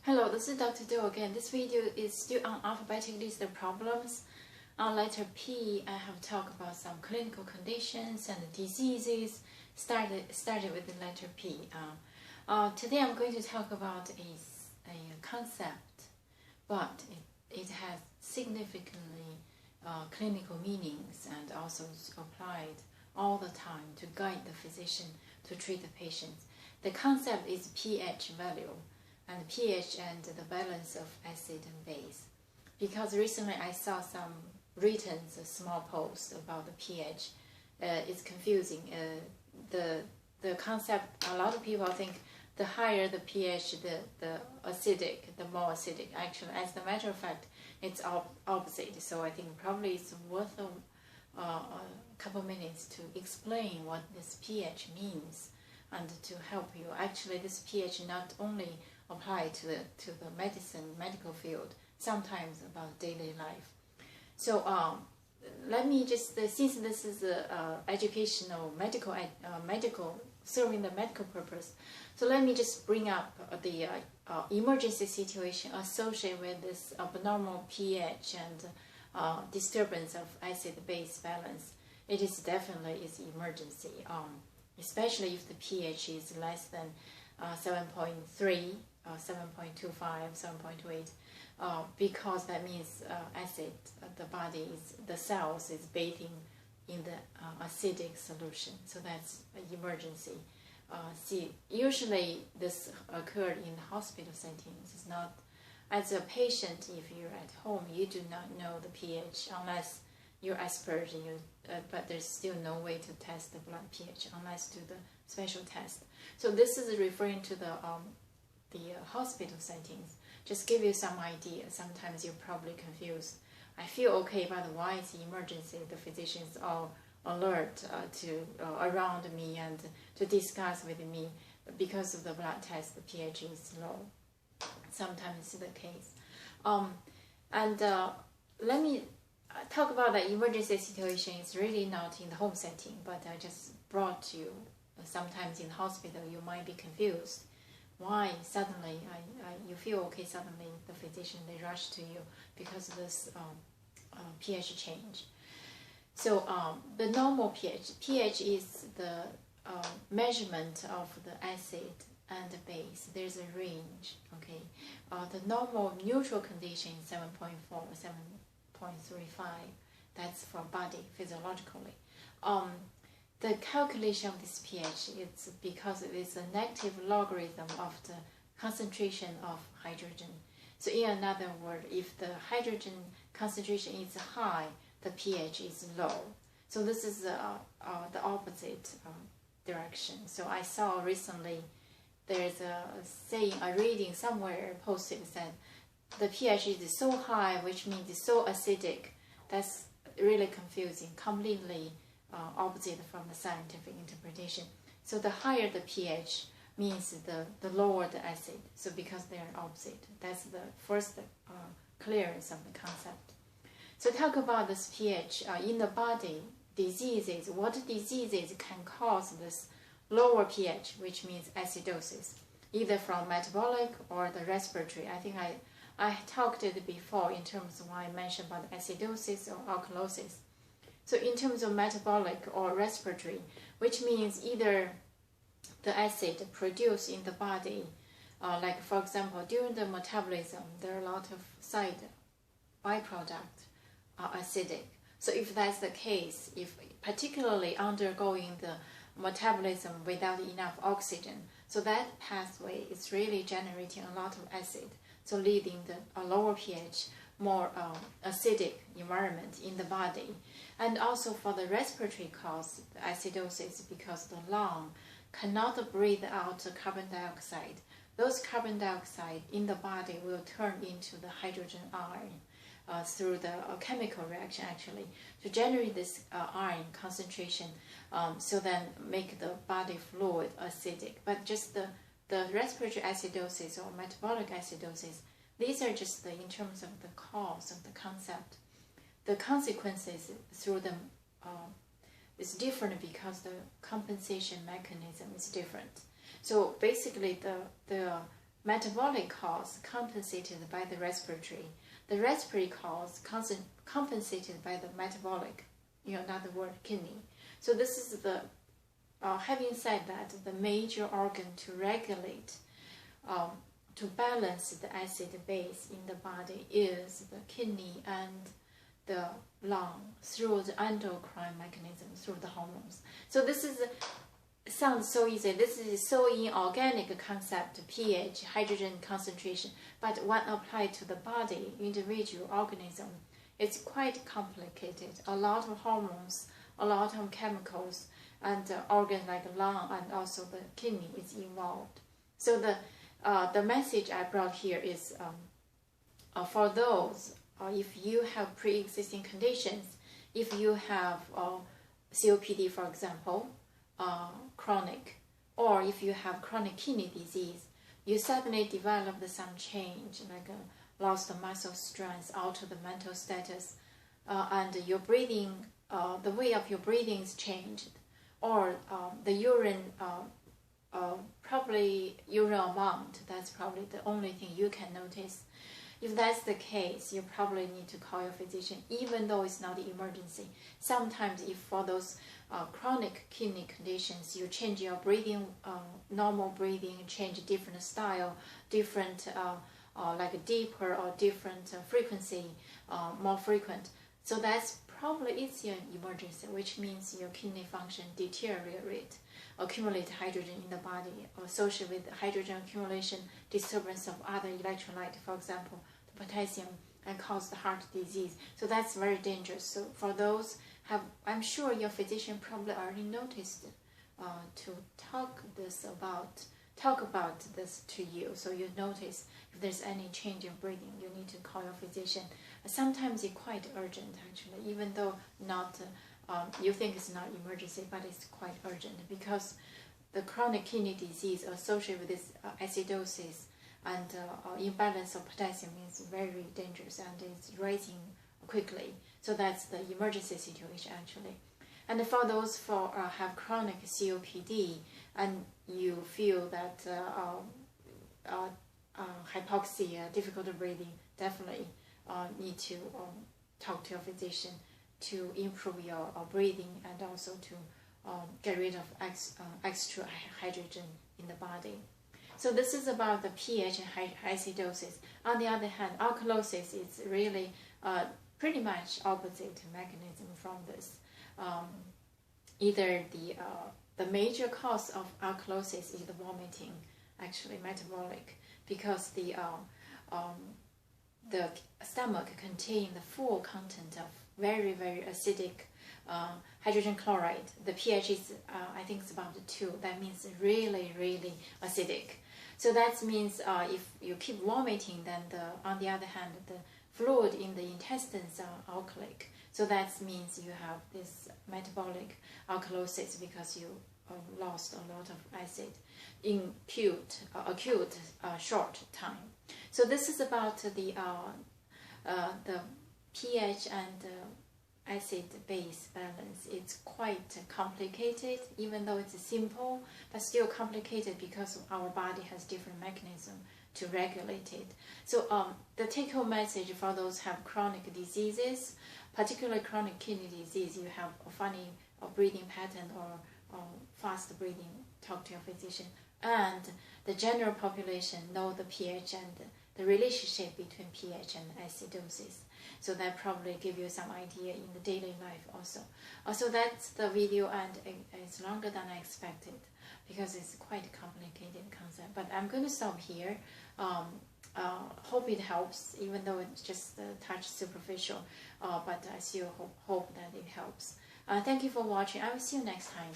Hello, this is Dr. Do again. This video is still on alphabetic list of problems. On letter P, I have talked about some clinical conditions and diseases. Started with the letter P. Today I'm going to talk about a concept, but it has significantly clinical meanings and also is applied all the time to guide the physician to treat the patient. The concept is pH value. And pH and the balance of acid and base. Because recently I saw some written small post about the pH. It's confusing. The concept, a lot of people think the higher the pH, the more acidic. Actually, as a matter of fact, it's opposite. So I think probably it's worth a couple minutes to explain what this pH means and to help you. Actually, this pH not only apply to the medical field, sometimes about daily life. So let me just, since this is educational, medical, serving the medical purpose, so let me just bring up the emergency situation associated with this abnormal pH and disturbance of acid-base balance. It is definitely emergency, especially if the pH is less than 7.3, 7.25, 7.28, because that means acid, the cells is bathing in the acidic solution. So that's an emergency. Usually this occurred in hospital settings. It's not, as a patient, if you're at home, you do not know the pH unless you're expert, but there's still no way to test the blood pH unless do the special test. So this is referring to the hospital settings. Just give you some idea. Sometimes you're probably confused. I feel okay, but why is emergency? The physicians are alert around me and to discuss with me because of the blood test. The pH is low. Sometimes it's the case. Let me talk about the emergency situation. It's really not in the home setting, but I just brought you. Sometimes in hospital you might be confused. Why suddenly you feel okay, suddenly the physician, they rush to you because of this pH change. So the normal pH is the measurement of the acid and the base. There's a range, okay. The normal neutral condition is 7.4 or 7.35. That's for body physiologically. The calculation of this pH is because it is a negative logarithm of the concentration of hydrogen. So in another word, if the hydrogen concentration is high, the pH is low. So this is the opposite direction. So I saw recently there's a saying, a reading somewhere posted said the pH is so high, which means it's so acidic. That's really confusing, completely opposite from the scientific interpretation. So the higher the pH means the lower the acid. So because they are opposite, that's the first clearance of the concept. So talk about this pH in the body, diseases. What diseases can cause this lower pH, which means acidosis, either from metabolic or the respiratory? I think I talked it before in terms of why I mentioned about acidosis or alkalosis. So in terms of metabolic or respiratory, which means either the acid produced in the body, like for example, during the metabolism, there are a lot of side byproducts are acidic. So if that's the case, if particularly undergoing the metabolism without enough oxygen, so that pathway is really generating a lot of acid, so leading a lower pH, more acidic environment in the body. And also for the respiratory cause, the acidosis, because the lung cannot breathe out carbon dioxide. Those carbon dioxide in the body will turn into the hydrogen ion through the chemical reaction actually to generate this iron concentration, so then make the body fluid acidic. But just the respiratory acidosis or metabolic acidosis, these are just in terms of the cause of the concept. The consequences through them is different because the compensation mechanism is different. So basically the metabolic cause compensated by the respiratory. The respiratory cause compensated by the metabolic, another word, kidney. So this is the, having said that, the major organ to regulate, to balance the acid base in the body is the kidney and the lung through the endocrine mechanism, through the hormones. So this is, sounds so easy. This is so inorganic concept, pH, hydrogen concentration, but when applied to the body, individual organism, it's quite complicated. A lot of hormones, a lot of chemicals, and organs like lung and also the kidney is involved. So the message I brought here is for those, if you have pre-existing conditions, if you have COPD, for example, chronic, or if you have chronic kidney disease, you suddenly develop some change, like lost muscle strength, alter the mental status, and your breathing, the way of your breathing is changed, or the urine, probably urine amount, that's probably the only thing you can notice. If that's the case, you probably need to call your physician, even though it's not an emergency. Sometimes if for those chronic kidney conditions, you change your breathing, normal breathing, change different style, different, like deeper or different frequency, more frequent. So that's probably it's an emergency, which means your kidney function deteriorate, accumulate hydrogen in the body, associated with hydrogen accumulation, disturbance of other electrolyte, for example, the potassium, and cause the heart disease. So that's very dangerous. So for those I'm sure your physician probably already noticed to talk about this to you. So you notice if there's any change in breathing, you need to call your physician. Sometimes it's quite urgent, actually, even though not you think it's not emergency, but it's quite urgent because the chronic kidney disease associated with this acidosis and imbalance of potassium is very dangerous and it's rising quickly. So that's the emergency situation, actually. And for those have chronic COPD and you feel that hypoxia, difficult breathing, definitely need to talk to your physician to improve your breathing and also to get rid of extra hydrogen in the body. So this is about the pH and acidosis. On the other hand, alkalosis is really pretty much opposite mechanism from this. Either the major cause of alkalosis is the vomiting, actually metabolic, because the stomach contains the full content of very, very acidic hydrogen chloride. The pH is, I think it's about 2. That means really, really acidic. So that means if you keep vomiting, then on the other hand, the fluid in the intestines are alkalic. So that means you have this metabolic alkalosis because you lost a lot of acid in acute short time. So this is about the pH and acid-base balance. It's quite complicated, even though it's simple, but still complicated because our body has different mechanisms to regulate it. So the take-home message for those who have chronic diseases, particularly chronic kidney disease, you have a funny breathing pattern or fast breathing, talk to your physician. And the general population know the pH and the relationship between pH and acidosis. So that probably give you some idea in the daily life also. So that's the video, and it's longer than I expected because it's quite a complicated concept. But I'm going to stop here. Hope it helps, even though it's just touch superficial. But I still hope that it helps. Thank you for watching. I will see you next time.